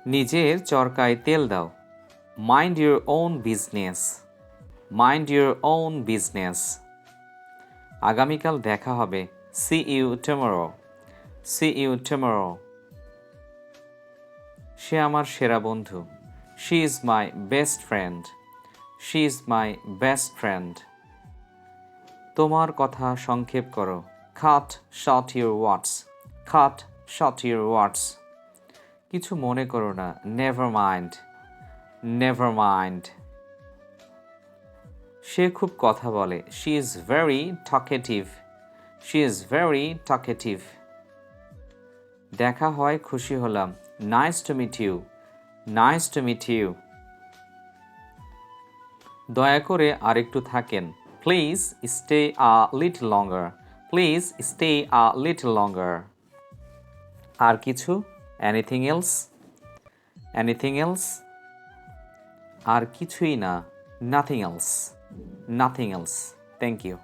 নিজের চরকায় তেল দাও। Mind your own business. Mind your own business. আগামীকাল দেখা হবে। See you tomorrow. See you tomorrow. সে আমার সেরা বন্ধু। She is my best friend. She is my best friend. তোমার কথা সংক্ষেপ করো। Cut short your words. Cut short your words. কিছু মনে করো না। Never mind. Never mind. সে খুব কথা বলে। She is very talkative. She is very talkative. দেখা হয় খুশি হলাম। Nice to meet you. Nice to meet you. দয়া করে আরেকটু থাকেন। Please stay a little longer. Please stay a little longer. আর কিছু? Anything else? Anything else? আর কিছুই না। Nothing else. Nothing else. Thank you.